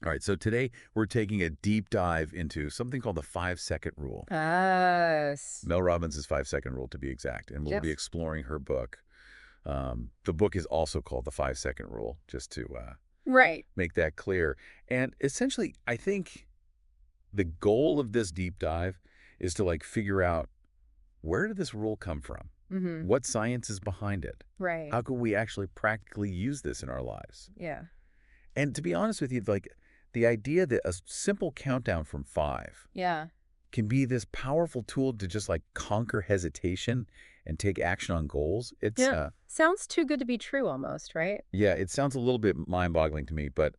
All right, so today we're taking a deep dive into something called the 5-second rule. Yes. Mel Robbins' 5-second rule, to be exact, and we'll be Yes. exploring her book. The book is also called the 5-second rule, just to Right. make that clear. And essentially, I think the goal of this deep dive is to like figure out, where did this rule come from? Mm-hmm. What science is behind it? Right. How can we actually practically use this in our lives? Yeah. And to be honest with you, like the idea that a simple countdown from 5 Yeah. can be this powerful tool to just like conquer hesitation and take action on goals. Yeah. Sounds too good to be true almost, right? Yeah, it sounds a little bit mind-boggling to me, but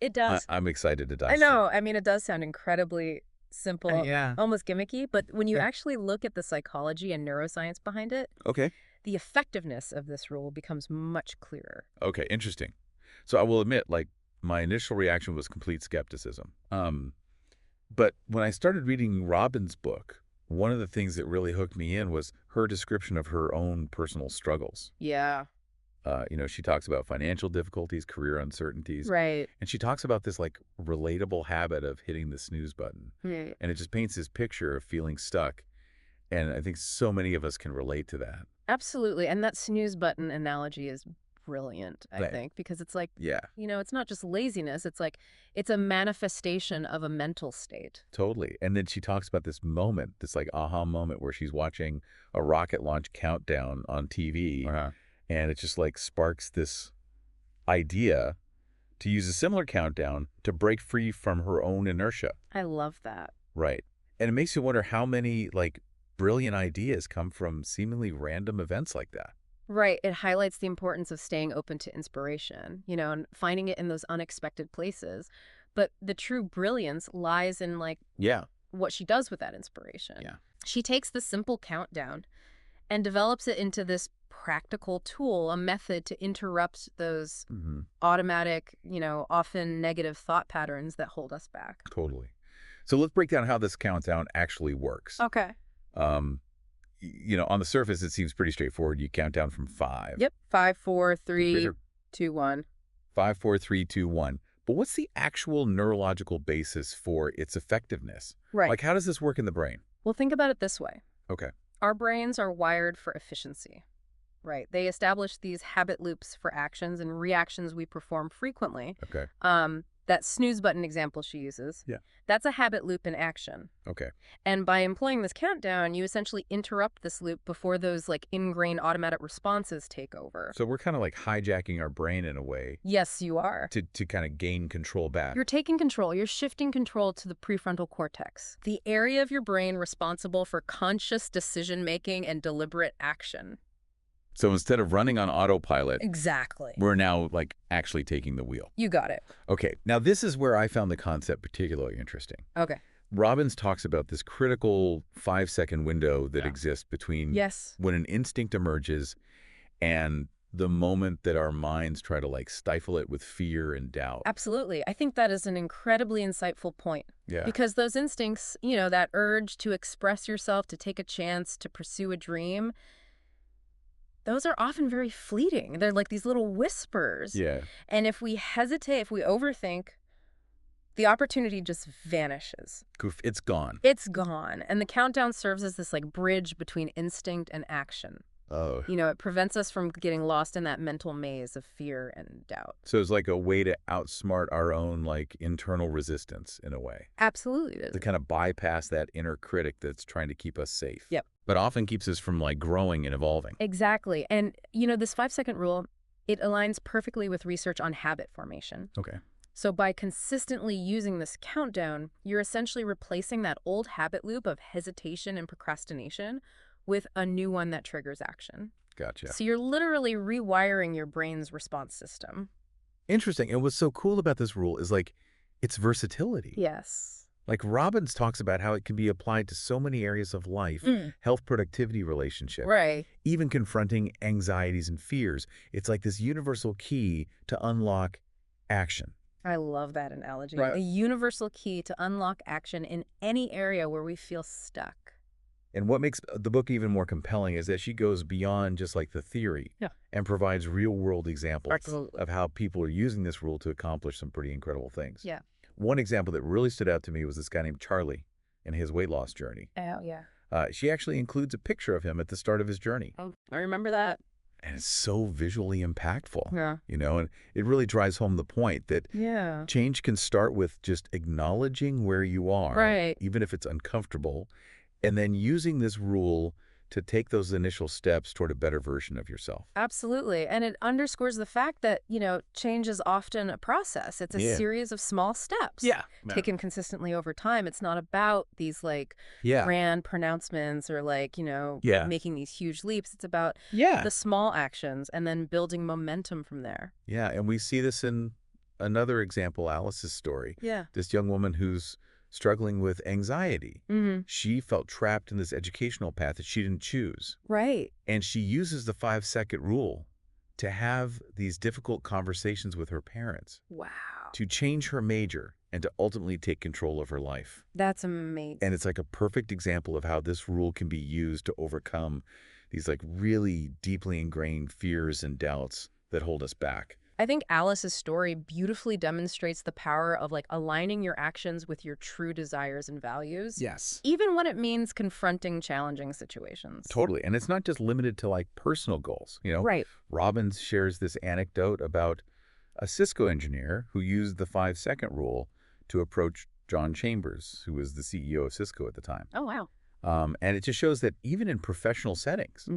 It does. I'm excited to I dive in. know. I mean, it does sound incredibly simple, Yeah. almost gimmicky, but when you Yeah. actually look at the psychology and neuroscience behind it, Okay. the effectiveness of this rule becomes much clearer. Okay, interesting. So I will admit, like, my initial reaction was complete skepticism. But when I started reading Robin's book, one of the things that really hooked me in was her description of her own personal struggles. Yeah. She talks about financial difficulties, career uncertainties, Right. and she talks about this like relatable habit of hitting the snooze button. Right. And it just paints this picture of feeling stuck. And I think so many of us can relate to that. Absolutely. And that snooze button analogy is brilliant, I Right. think, because it's like, Yeah, it's not just laziness. It's like, it's a manifestation of a mental state. totally. And then she talks about this moment, this like aha moment where she's watching a rocket launch countdown on TV. And it just like sparks this idea to use a similar countdown to break free from her own inertia. I love that. Right. And it makes you wonder how many like brilliant ideas come from seemingly random events like that. Right. It highlights the importance of staying open to inspiration, and finding it in those unexpected places. But the true brilliance lies in like Yeah. what she does with that inspiration. Yeah. She takes the simple countdown and develops it into this practical tool, a method to interrupt those automatic, often negative thought patterns that hold us back. Totally. So let's break down how this countdown actually works. Okay. Um, on the surface, it seems pretty straightforward. You count down from 5. Yep. 5, 4, 3, Sure. 2, 1. 5, 4, 3, 2, 1. But what's the actual neurological basis for its effectiveness? Right. Like, how does this work in the brain? Well, think about it this way. Okay. Our brains are wired for efficiency, right? They establish these habit loops for actions and reactions we perform frequently. Okay. That snooze button example she uses, Yeah. that's a habit loop in action. Okay. And by employing this countdown, you essentially interrupt this loop before those like ingrained automatic responses take over. So we're kind of like hijacking our brain in a way Yes, you are. to kind of gain control back. You're taking control. You're shifting control to the prefrontal cortex, the area of your brain responsible for conscious decision-making and deliberate action. So instead of running on autopilot, Exactly. we're now like actually taking the wheel. You got it. Okay. Now this is where I found the concept particularly interesting. Okay. Robbins talks about this critical 5-second window that Yeah. exists between Yes. when an instinct emerges and the moment that our minds try to like stifle it with fear and doubt. Absolutely. I think that is an incredibly insightful point. Yeah. Because those instincts, that urge to express yourself, to take a chance, to pursue a dream, those are often very fleeting. They're like these little whispers. Yeah. And if we hesitate, if we overthink, the opportunity just vanishes. It's gone. It's gone. And the countdown serves as this like bridge between instinct and action. Oh. It prevents us from getting lost in that mental maze of fear and doubt. So it's like a way to outsmart our own like internal resistance in a way. Absolutely it To is. kind of bypass that inner critic that's trying to keep us safe. Yep. But often keeps us from like growing and evolving. Exactly. And, this 5-second rule, it aligns perfectly with research on habit formation. Okay. So by consistently using this countdown, you're essentially replacing that old habit loop of hesitation and procrastination with a new one that triggers action. Gotcha. So you're literally rewiring your brain's response system. Interesting. And what's so cool about this rule is like its versatility. Yes. Like Robbins talks about how it can be applied to so many areas of life, health, productivity, relationship, Right. even confronting anxieties and fears. It's like this universal key to unlock action. I love that analogy. Right. A universal key to unlock action in any area where we feel stuck. And what makes the book even more compelling is that she goes beyond just like the theory and provides real-world examples of how people are using this rule to accomplish some pretty incredible things. Yeah. One example that really stood out to me was this guy named Charlie and his weight loss journey. Oh, yeah. She actually includes a picture of him at the start of his journey. Oh, I remember that. And it's so visually impactful. Yeah. You know, and it really drives home the point that change can start with just acknowledging where you are, right, even if it's uncomfortable, and then using this rule to take those initial steps toward a better version of yourself. Absolutely. And it underscores the fact that, change is often a process. It's a series of small steps taken consistently over time. It's not about these grand pronouncements or making these huge leaps. It's about the small actions and then building momentum from there. Yeah. And we see this in another example, Alice's story. Yeah. This young woman who's struggling with anxiety. She felt trapped in this educational path that she didn't choose. Right. And she uses the 5-second rule to have these difficult conversations with her parents. Wow. To change her major and to ultimately take control of her life. That's amazing. And it's like a perfect example of how this rule can be used to overcome these really deeply ingrained fears and doubts that hold us back. I think Alice's story beautifully demonstrates the power of aligning your actions with your true desires and values. Yes. Even when it means confronting challenging situations. Totally. And it's not just limited to personal goals. Right. Robbins shares this anecdote about a Cisco engineer who used the 5-second rule to approach John Chambers, who was the CEO of Cisco at the time. Oh, wow. And it just shows that even in professional settings,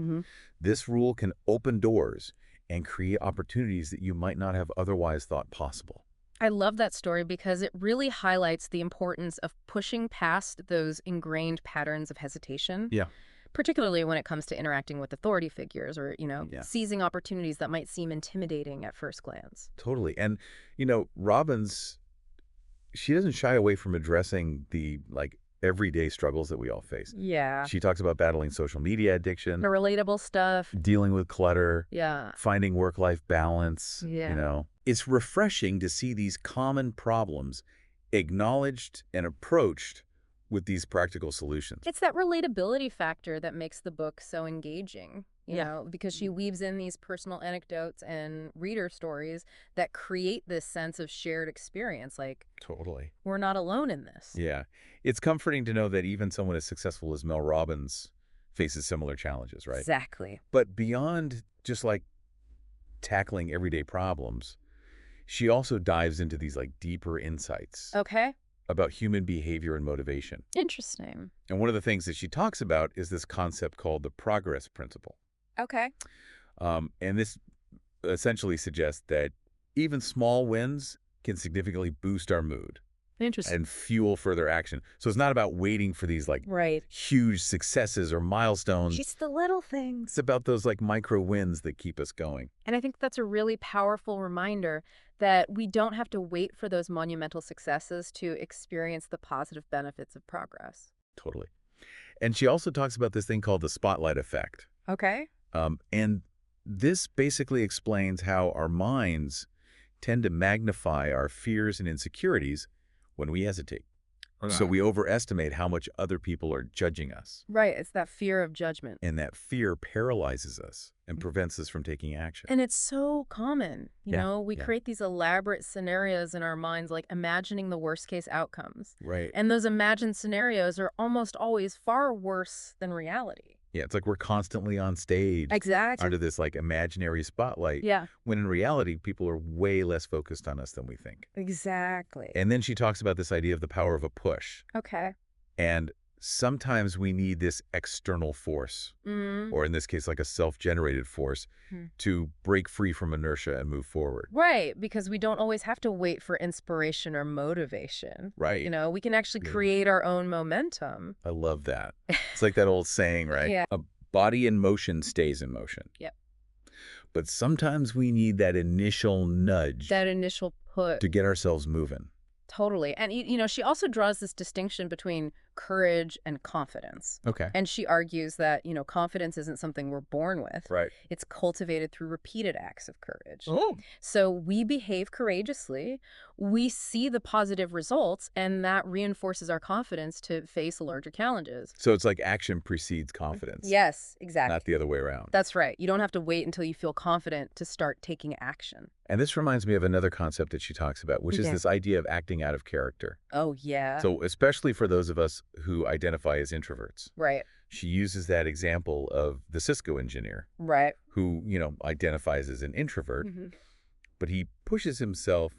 this rule can open doors and create opportunities that you might not have otherwise thought possible. I love that story because it really highlights the importance of pushing past those ingrained patterns of hesitation. Yeah. Particularly when it comes to interacting with authority figures or, seizing opportunities that might seem intimidating at first glance. Totally. And, Robbins, she doesn't shy away from addressing the, everyday struggles that we all face. Yeah. She talks about battling social media addiction. The relatable stuff. Dealing with clutter. Yeah. Finding work-life balance. Yeah. It's refreshing to see these common problems acknowledged and approached with these practical solutions. It's that relatability factor that makes the book so engaging, you know, because she weaves in these personal anecdotes and reader stories that create this sense of shared experience. Totally. We're not alone in this. Yeah. It's comforting to know that even someone as successful as Mel Robbins faces similar challenges, right? Exactly. But beyond just tackling everyday problems, she also dives into these deeper insights. Okay. About human behavior and motivation. Interesting. And one of the things that she talks about is this concept called the progress principle. Okay. And this essentially suggests that even small wins can significantly boost our mood. Interesting. And fuel further action. So it's not about waiting for these huge successes or milestones. Just the little things. It's about those micro wins that keep us going. And I think that's a really powerful reminder that we don't have to wait for those monumental successes to experience the positive benefits of progress. Totally. And she also talks about this thing called the spotlight effect. Okay. And this basically explains how our minds tend to magnify our fears and insecurities when we hesitate. Okay. So we overestimate how much other people are judging us. Right. It's that fear of judgment. And that fear paralyzes us and prevents us from taking action. And it's so common. You know, we create these elaborate scenarios in our minds, imagining the worst case outcomes. Right. And those imagined scenarios are almost always far worse than reality. Yeah, it's like we're constantly on stage. Exactly. Under this imaginary spotlight. Yeah. When in reality, people are way less focused on us than we think. Exactly. And then she talks about this idea of the power of a push. Okay. And sometimes we need this external force, or in this case, a self-generated force, to break free from inertia and move forward. Right, because we don't always have to wait for inspiration or motivation. Right. You know, we can actually create our own momentum. I love that. It's like that old saying, right? Yeah. A body in motion stays in motion. Yep. But sometimes we need that initial nudge. That initial push. To get ourselves moving. Totally. And, she also draws this distinction between courage and confidence. Okay. And she argues that, confidence isn't something we're born with. Right. It's cultivated through repeated acts of courage. Oh. So we behave courageously, we see the positive results, and that reinforces our confidence to face larger challenges. So it's like action precedes confidence. Yes, exactly. Not the other way around. That's right. You don't have to wait until you feel confident to start taking action. And this reminds me of another concept that she talks about, which is this idea of acting out of character. Oh, yeah. So especially for those of us who identify as introverts. Right. She uses that example of the Cisco engineer. Right. Who, identifies as an introvert, but he pushes himself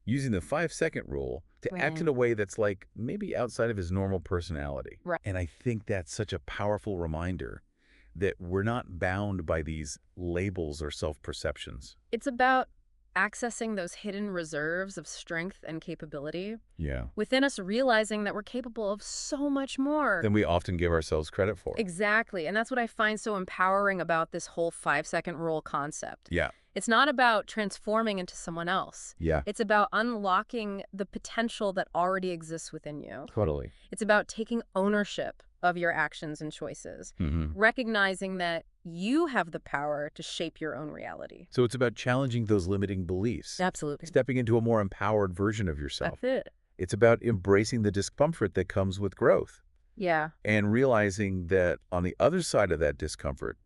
using the 5-second rule to act in a way that's like maybe outside of his normal personality. Right. And I think that's such a powerful reminder that we're not bound by these labels or self-perceptions. It's about accessing those hidden reserves of strength and capability within us, realizing that we're capable of so much more than we often give ourselves credit for. Exactly. And that's what I find so empowering about this whole 5-second rule concept. Yeah. It's not about transforming into someone else. Yeah. It's about unlocking the potential that already exists within you. Totally. It's about taking ownership of your actions and choices, recognizing that you have the power to shape your own reality. So it's about challenging those limiting beliefs. Absolutely. Stepping into a more empowered version of yourself. That's it. It's about embracing the discomfort that comes with growth. Yeah. And realizing that on the other side of that discomfort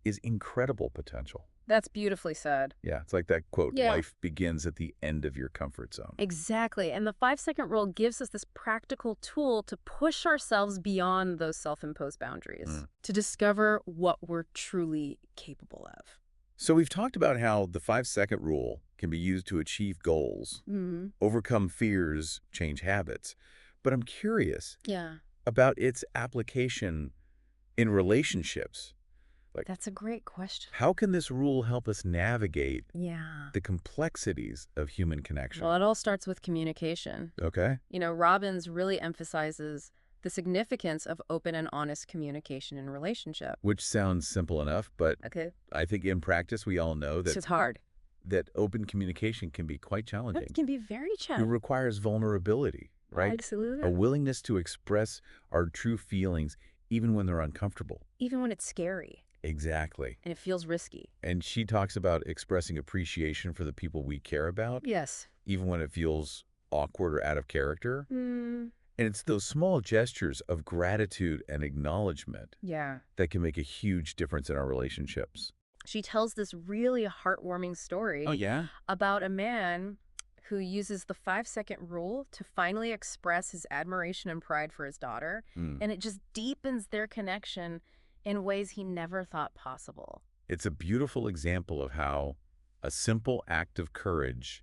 is incredible potential. That's beautifully said. Yeah, it's like that quote, life begins at the end of your comfort zone. Exactly. And the 5-second rule gives us this practical tool to push ourselves beyond those self-imposed boundaries, to discover what we're truly capable of. So we've talked about how the 5-second rule can be used to achieve goals, overcome fears, change habits. But I'm curious about its application in relationships. That's a great question. How can this rule help us navigate the complexities of human connection? Well, it all starts with communication. Okay. Robbins really emphasizes the significance of open and honest communication in relationship. Which sounds simple enough, but I think in practice we all know that it's hard. That open communication can be quite challenging. It can be very challenging. It requires vulnerability, right? Absolutely. A willingness to express our true feelings even when they're uncomfortable. Even when it's scary. Exactly. And it feels risky. And she talks about expressing appreciation for the people we care about. Yes. Even when it feels awkward or out of character. And it's those small gestures of gratitude and acknowledgement that can make a huge difference in our relationships. She tells this really heartwarming story about a man who uses the 5-second rule to finally express his admiration and pride for his daughter. And it just deepens their connection in ways he never thought possible. It's a beautiful example of how a simple act of courage,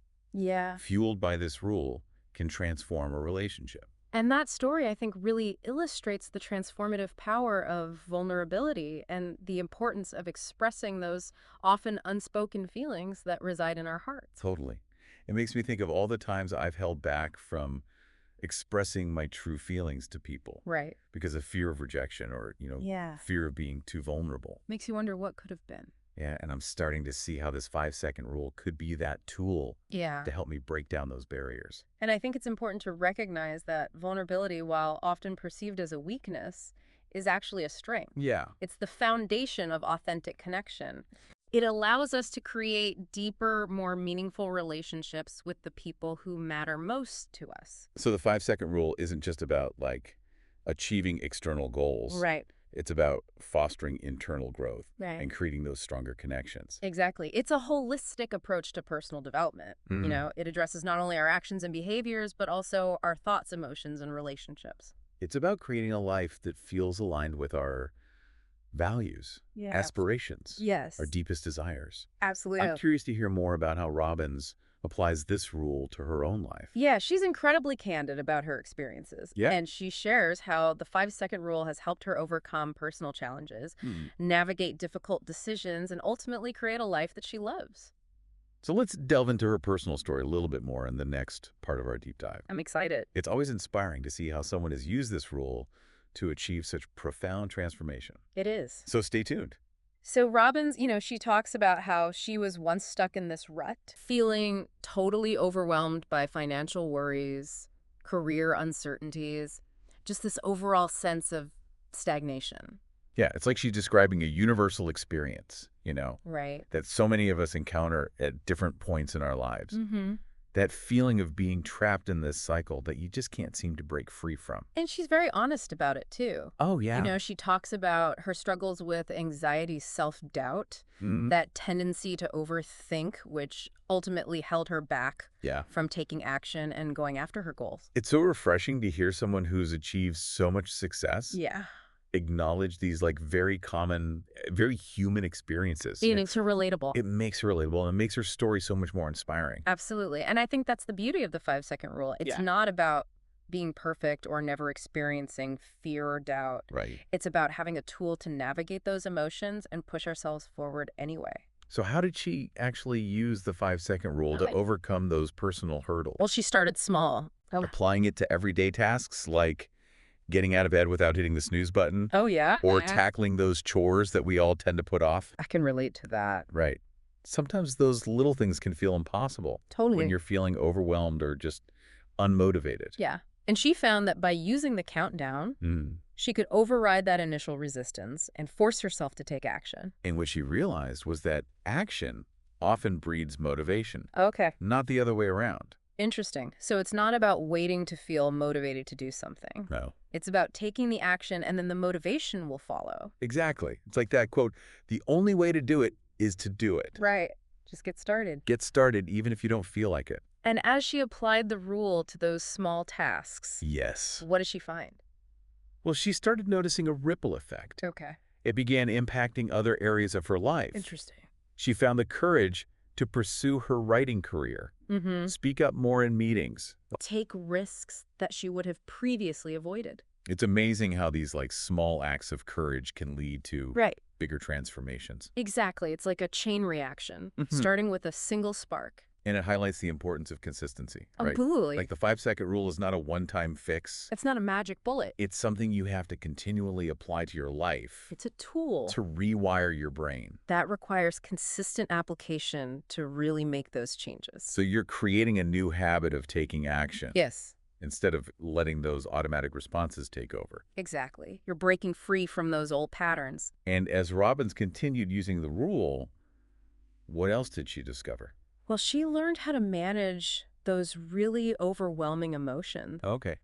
fueled by this rule, can transform a relationship. And that story, I think, really illustrates the transformative power of vulnerability and the importance of expressing those often unspoken feelings that reside in our hearts. Totally. It makes me think of all the times I've held back from expressing my true feelings to people. Right. Because of fear of rejection or, fear of being too vulnerable. Makes you wonder what could have been. Yeah, and I'm starting to see how this 5-second rule could be that tool to help me break down those barriers. And I think it's important to recognize that vulnerability, while often perceived as a weakness, is actually a strength. Yeah. It's the foundation of authentic connection. It allows us to create deeper, more meaningful relationships with the people who matter most to us. So the 5-second rule isn't just about, achieving external goals. Right. It's about fostering internal growth and creating those stronger connections. Exactly. It's a holistic approach to personal development. It addresses not only our actions and behaviors, but also our thoughts, emotions, and relationships. It's about creating a life that feels aligned with our values, aspirations, our deepest desires. Absolutely. I'm curious to hear more about how Robbins applies this rule to her own life. Yeah, she's incredibly candid about her experiences. Yeah. And she shares how the 5-second rule has helped her overcome personal challenges, navigate difficult decisions, and ultimately create a life that she loves. So let's delve into her personal story a little bit more in the next part of our deep dive. I'm excited. It's always inspiring to see how someone has used this rule to achieve such profound transformation. It is. So stay tuned. So Robbins, she talks about how she was once stuck in this rut, feeling totally overwhelmed by financial worries, career uncertainties, just this overall sense of stagnation. Yeah, it's like she's describing a universal experience, Right. that so many of us encounter at different points in our lives. Mm-hmm. That feeling of being trapped in this cycle that you just can't seem to break free from. And she's very honest about it, too. Oh, yeah. She talks about her struggles with anxiety, self-doubt, Mhm. that tendency to overthink, which ultimately held her back Yeah. from taking action and going after her goals. It's so refreshing to hear someone who's achieved so much success Yeah. acknowledge these like very common, very human experiences. It makes her relatable. It makes her relatable and it makes her story so much more inspiring. Absolutely. And I think that's the beauty of the 5-second rule. It's not about being perfect or never experiencing fear or doubt. Right. It's about having a tool to navigate those emotions and push ourselves forward anyway. So how did she actually use the 5-second rule to overcome those personal hurdles? Well, she started small. Applying it to everyday tasks like getting out of bed without hitting the snooze button, Oh, yeah? or tackling those chores that we all tend to put off. I can relate to that. Right. Sometimes those little things can feel impossible Totally. when you're feeling overwhelmed or just unmotivated. Yeah. And she found that by using the countdown, she could override that initial resistance and force herself to take action. And what she realized was that action often breeds motivation, Okay. not the other way around. Interesting. So it's not about waiting to feel motivated to do something. No. It's about taking the action and then the motivation will follow. Exactly. It's like that quote, the only way to do it is to do it. Right. Just get started. Get started even if you don't feel like it. And as she applied the rule to those small tasks, Yes. what did she find? Well, she started noticing a ripple effect. Okay. It began impacting other areas of her life. Interesting. She found the courage to pursue her writing career, speak up more in meetings. Take risks that she would have previously avoided. It's amazing how these like small acts of courage can lead to bigger transformations. Exactly. It's like a chain reaction, starting with a single spark. And it highlights the importance of consistency, right? Absolutely. Like the 5-second rule is not a one-time fix. It's not a magic bullet. It's something you have to continually apply to your life. It's a tool to rewire your brain. That requires consistent application to really make those changes. So you're creating a new habit of taking action. Yes. Instead of letting those automatic responses take over. Exactly. You're breaking free from those old patterns. And as Robbins continued using the rule, what else did she discover? Well, she learned how to manage those really overwhelming emotions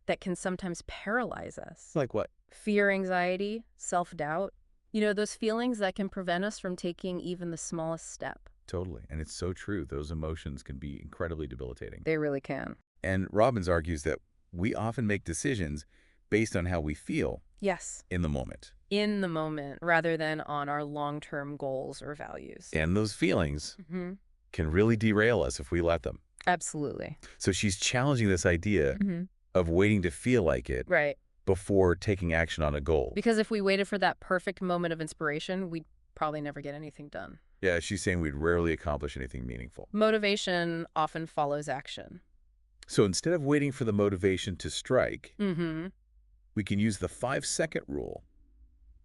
that can sometimes paralyze us. Like what? Fear, anxiety, self-doubt. Those feelings that can prevent us from taking even the smallest step. Totally. And it's so true. Those emotions can be incredibly debilitating. They really can. And Robbins argues that we often make decisions based on how we feel. Yes. In the moment. In the moment, rather than on our long-term goals or values. And those feelings can really derail us if we let them. Absolutely. So she's challenging this idea of waiting to feel like it before taking action on a goal. Because if we waited for that perfect moment of inspiration, we'd probably never get anything done. Yeah, she's saying we'd rarely accomplish anything meaningful. Motivation often follows action. So instead of waiting for the motivation to strike, we can use the 5-second rule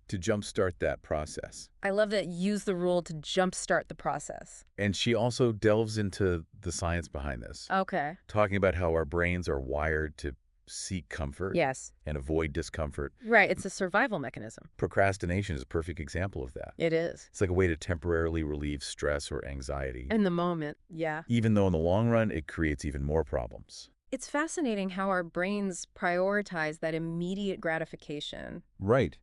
to jumpstart that process. I love that. Use the rule to jumpstart the process. And she also delves into the science behind this. Okay. Talking about how our brains are wired to seek comfort and avoid discomfort. Right. It's a survival mechanism. Procrastination is a perfect example of that. It is. It's like a way to temporarily relieve stress or anxiety. In the moment, yeah. Even though in the long run, it creates even more problems. It's fascinating how our brains prioritize that immediate gratification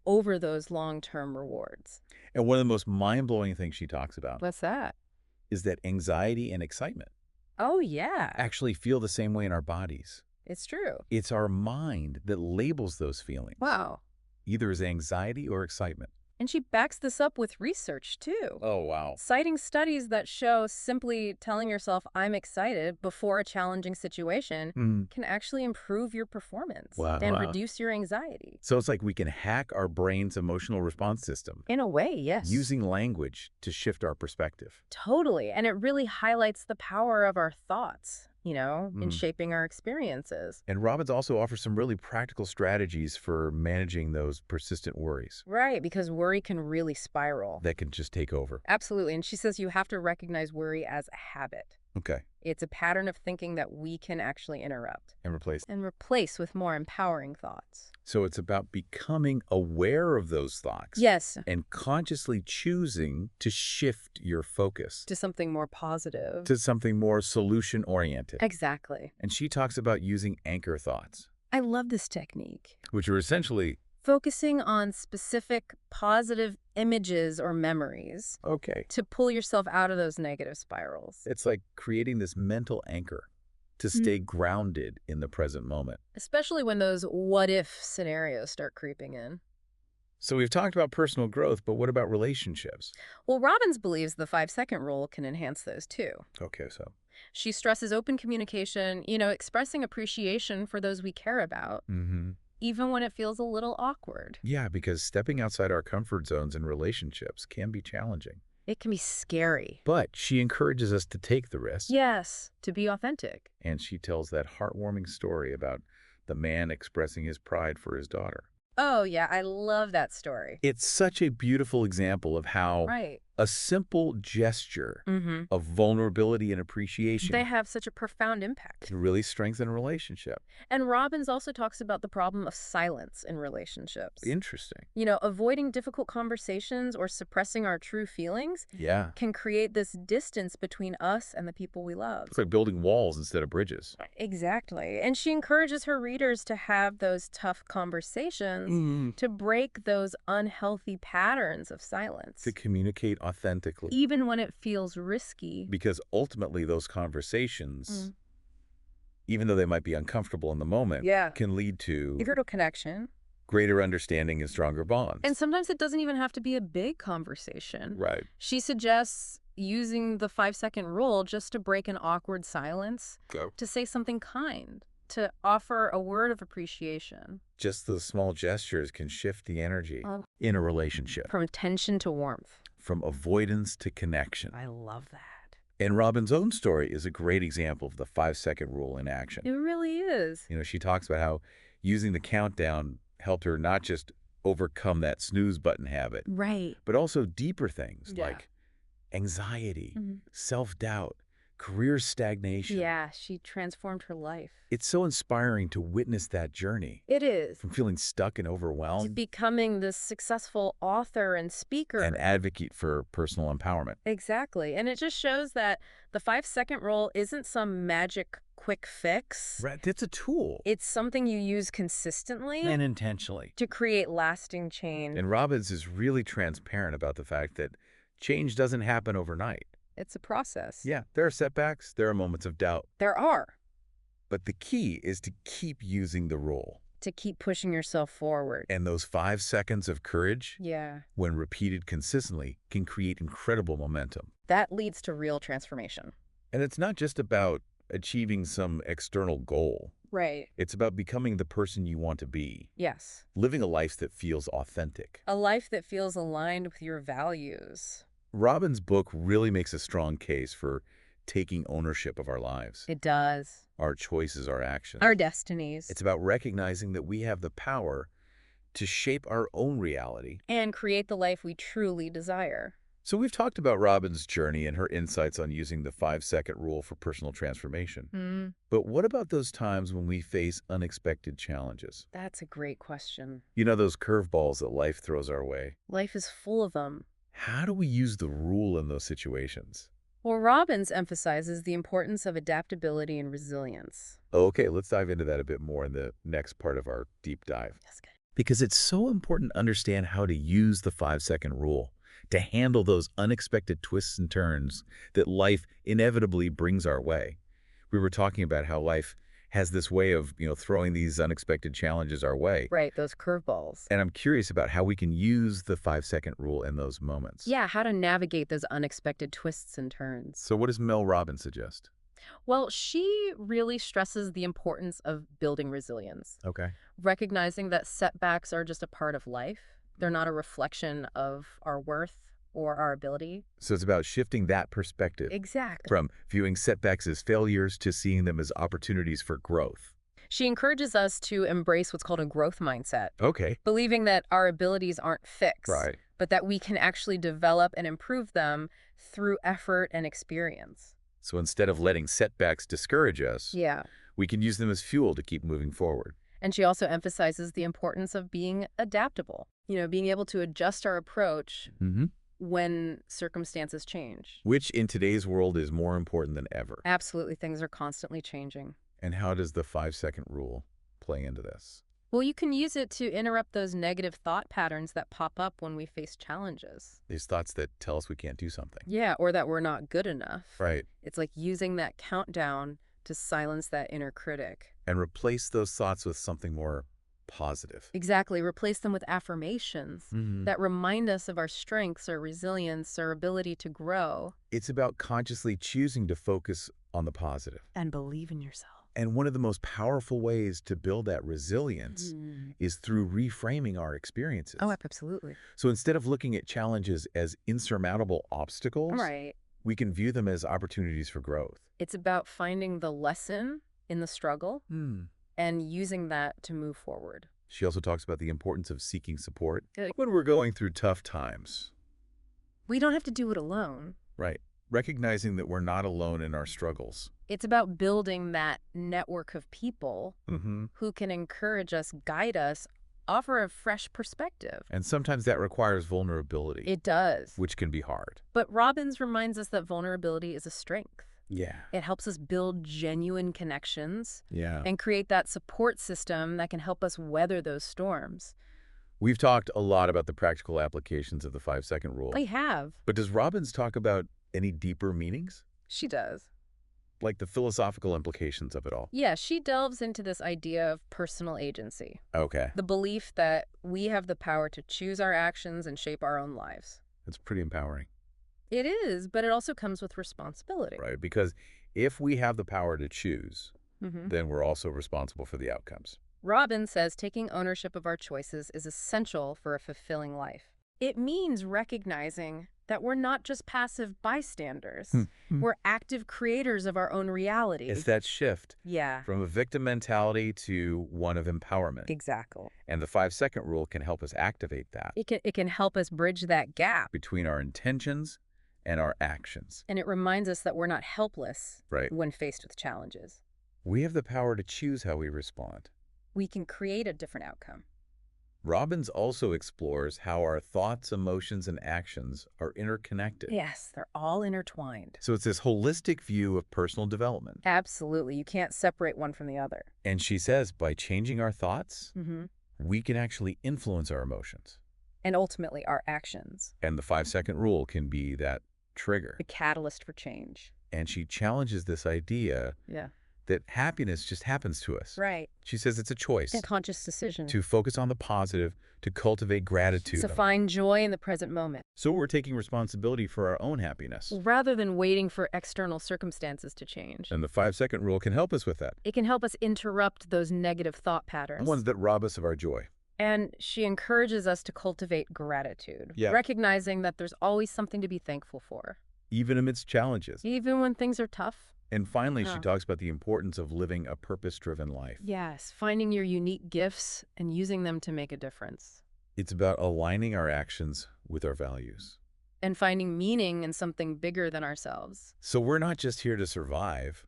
over those long-term rewards. And one of the most mind-blowing things she talks about What's that? is that anxiety and excitement Oh, yeah. actually feel the same way in our bodies. It's true. It's our mind that labels those feelings. Wow. Either as anxiety or excitement. And she backs this up with research, too. Oh, wow. Citing studies that show simply telling yourself, I'm excited, before a challenging situation can actually improve your performance and reduce your anxiety. So it's like we can hack our brain's emotional response system. In a way, yes. Using language to shift our perspective. Totally. And it really highlights the power of our thoughts, in shaping our experiences. And Robbins also offers some really practical strategies for managing those persistent worries. Right, because worry can really spiral. That can just take over. Absolutely. And she says you have to recognize worry as a habit. Okay. It's a pattern of thinking that we can actually interrupt And replace. and replace with more empowering thoughts. So it's about becoming aware of those thoughts. Yes. And consciously choosing to shift your focus. To something more positive. To something more solution-oriented. Exactly. And she talks about using anchor thoughts. I love this technique. Which are essentially focusing on specific positive images or memories. Okay. To pull yourself out of those negative spirals. It's like creating this mental anchor to stay grounded in the present moment. Especially when those what-if scenarios start creeping in. So we've talked about personal growth, but what about relationships? Well, Robbins believes the 5-second rule can enhance those too. Okay, so. She stresses open communication, expressing appreciation for those we care about. Even when it feels a little awkward. Yeah, because stepping outside our comfort zones in relationships can be challenging. It can be scary. But she encourages us to take the risk. Yes, to be authentic. And she tells that heartwarming story about the man expressing his pride for his daughter. Oh, yeah, I love that story. It's such a beautiful example of how a simple gesture of vulnerability and appreciation they have such a profound impact. can really strengthen a relationship. And Robbins also talks about the problem of silence in relationships. Interesting. Avoiding difficult conversations or suppressing our true feelings can create this distance between us and the people we love. It's like building walls instead of bridges. Exactly. And she encourages her readers to have those tough conversations to break those unhealthy patterns of silence. To communicate authentically. Even when it feels risky. Because ultimately those conversations, even though they might be uncomfortable in the moment, can lead to greater connection, greater understanding and stronger bonds. And sometimes it doesn't even have to be a big conversation. Right. She suggests using the 5-second rule just to break an awkward silence, to say something kind, to offer a word of appreciation. Just those small gestures can shift the energy in a relationship. From tension to warmth. From avoidance to connection. I love that. And Robin's own story is a great example of the 5-second rule in action. It really is. She talks about how using the countdown helped her not just overcome that snooze button habit. Right. But also deeper things like anxiety, self-doubt, career stagnation. Yeah, she transformed her life. It's so inspiring to witness that journey. It is. From feeling stuck and overwhelmed. To becoming this successful author and speaker. And advocate for personal empowerment. Exactly. And it just shows that the 5-second rule isn't some magic quick fix. Right. It's a tool. It's something you use consistently. And intentionally. To create lasting change. And Robbins is really transparent about the fact that change doesn't happen overnight. It's a process. Yeah, there are setbacks, there are moments of doubt. There are. But the key is to keep using the rule. To keep pushing yourself forward. And those 5 seconds of courage, when repeated consistently, can create incredible momentum. That leads to real transformation. And it's not just about achieving some external goal. Right. It's about becoming the person you want to be. Yes. Living a life that feels authentic. A life that feels aligned with your values. Robbins' book really makes a strong case for taking ownership of our lives. It does. Our choices, our actions. Our destinies. It's about recognizing that we have the power to shape our own reality. And create the life we truly desire. So we've talked about Robbins' journey and her insights on using the 5-second rule for personal transformation. But what about those times when we face unexpected challenges? That's a great question. Those curveballs that life throws our way. Life is full of them. How do we use the rule in those situations? Well, Robbins emphasizes the importance of adaptability and resilience. Okay, let's dive into that a bit more in the next part of our deep dive. That's good. Because it's so important to understand how to use the 5-second rule to handle those unexpected twists and turns that life inevitably brings our way. We were talking about how life has this way of, throwing these unexpected challenges our way. Right, those curveballs. And I'm curious about how we can use the 5-second rule in those moments. Yeah, how to navigate those unexpected twists and turns. So what does Mel Robbins suggest? Well, she really stresses the importance of building resilience. Okay. Recognizing that setbacks are just a part of life. They're not a reflection of our worth or our ability. So it's about shifting that perspective. Exactly. From viewing setbacks as failures to seeing them as opportunities for growth. She encourages us to embrace what's called a growth mindset. Okay. Believing that our abilities aren't fixed. Right. But that we can actually develop and improve them through effort and experience. So instead of letting setbacks discourage us, Yeah. we can use them as fuel to keep moving forward. And she also emphasizes the importance of being adaptable, being able to adjust our approach when circumstances change. Which in today's world is more important than ever. Absolutely, things are constantly changing. And how does the 5-second rule play into this? Well, you can use it to interrupt those negative thought patterns that pop up when we face challenges. These thoughts that tell us we can't do something. Yeah, or that we're not good enough. Right. It's like using that countdown to silence that inner critic. And replace those thoughts with something more positive. Exactly. Replace them with affirmations that remind us of our strengths, our resilience, our ability to grow. It's about consciously choosing to focus on the positive. And believe in yourself. And one of the most powerful ways to build that resilience is through reframing our experiences. Oh, absolutely. So instead of looking at challenges as insurmountable obstacles, we can view them as opportunities for growth. It's about finding the lesson in the struggle and using that to move forward. She also talks about the importance of seeking support when we're going through tough times. We don't have to do it alone. Right. Recognizing that we're not alone in our struggles. It's about building that network of people who can encourage us, guide us, offer a fresh perspective. And sometimes that requires vulnerability. It does. Which can be hard. But Robbins reminds us that vulnerability is a strength. Yeah. It helps us build genuine connections Yeah. and create that support system that can help us weather those storms. We've talked a lot about the practical applications of the 5-second rule. We have. But does Robbins talk about any deeper meanings? She does. Like the philosophical implications of it all? Yeah, she delves into this idea of personal agency. Okay. The belief that we have the power to choose our actions and shape our own lives. That's pretty empowering. It is, but it also comes with responsibility. Right, because if we have the power to choose, then we're also responsible for the outcomes. Robbins says taking ownership of our choices is essential for a fulfilling life. It means recognizing that we're not just passive bystanders. We're active creators of our own reality. It's that shift from a victim mentality to one of empowerment. Exactly. And the 5-second rule can help us activate that. It can help us bridge that gap between our intentions and our actions. And it reminds us that we're not helpless right. when faced with challenges. We have the power to choose how we respond. We can create a different outcome. Robbins also explores how our thoughts, emotions, and actions are interconnected. Yes, they're all intertwined. So it's this holistic view of personal development. Absolutely. You can't separate one from the other. And she says by changing our thoughts, we can actually influence our emotions. And ultimately our actions. And the 5-second rule can be that trigger. The catalyst for change. And she challenges this idea that happiness just happens to us. Right. She says it's a choice. A conscious decision. To focus on the positive, to cultivate gratitude. To find joy in the present moment. So we're taking responsibility for our own happiness. Rather than waiting for external circumstances to change. And the 5-second rule can help us with that. It can help us interrupt those negative thought patterns. The ones that rob us of our joy. And she encourages us to cultivate gratitude. Recognizing that there's always something to be thankful for. Even amidst challenges. Even when things are tough. And finally, she talks about the importance of living a purpose-driven life. Yes, finding your unique gifts and using them to make a difference. It's about aligning our actions with our values. And finding meaning in something bigger than ourselves. So we're not just here to survive.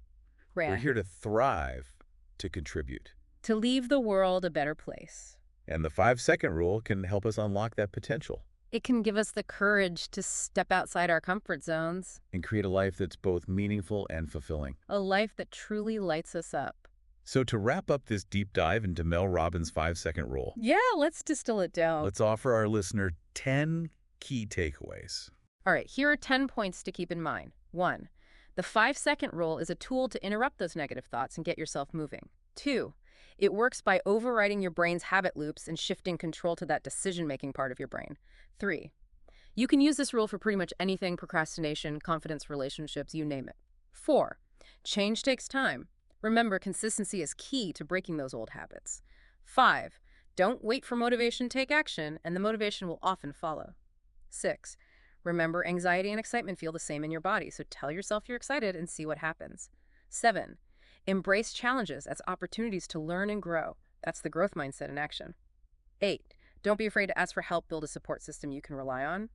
Right. We're here to thrive, to contribute. To leave the world a better place. And the 5-second rule can help us unlock that potential. It can give us the courage to step outside our comfort zones. And create a life that's both meaningful and fulfilling. A life that truly lights us up. So to wrap up this deep dive into Mel Robbins' 5-second rule. Yeah, let's distill it down. Let's offer our listener 10 key takeaways. All right, here are 10 points to keep in mind. 1. The 5-second rule is a tool to interrupt those negative thoughts and get yourself moving. 2. It works by overriding your brain's habit loops and shifting control to that decision-making part of your brain. 3. You can use this rule for pretty much anything: procrastination, confidence, relationships, you name it. 4. Change takes time. Remember, consistency is key to breaking those old habits. 5. Don't wait for motivation, take action, and the motivation will often follow. 6. Remember, anxiety and excitement feel the same in your body, so tell yourself you're excited and see what happens. 7. Embrace challenges as opportunities to learn and grow. That's the growth mindset in action. 8. Don't be afraid to ask for help, build a support system you can rely on.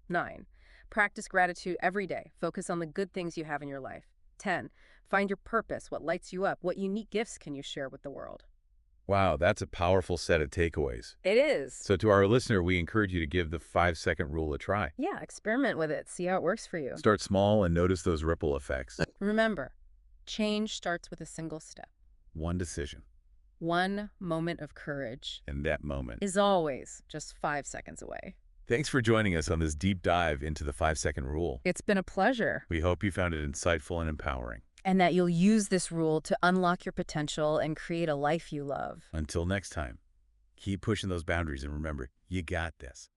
9. Practice gratitude every day. Focus on the good things you have in your life. 10. Find your purpose. What lights you up? What unique gifts can you share with the world? Wow, that's a powerful set of takeaways. It is. So to our listener, we encourage you to give the 5-second rule a try. Yeah, experiment with it. See how it works for you. Start small and notice those ripple effects. Remember, change starts with a single step. One decision. One moment of courage. And that moment Is always just 5 seconds away. Thanks for joining us on this deep dive into the 5-second rule. It's been a pleasure. We hope you found it insightful and empowering. And that you'll use this rule to unlock your potential and create a life you love. Until next time, keep pushing those boundaries and remember, you got this.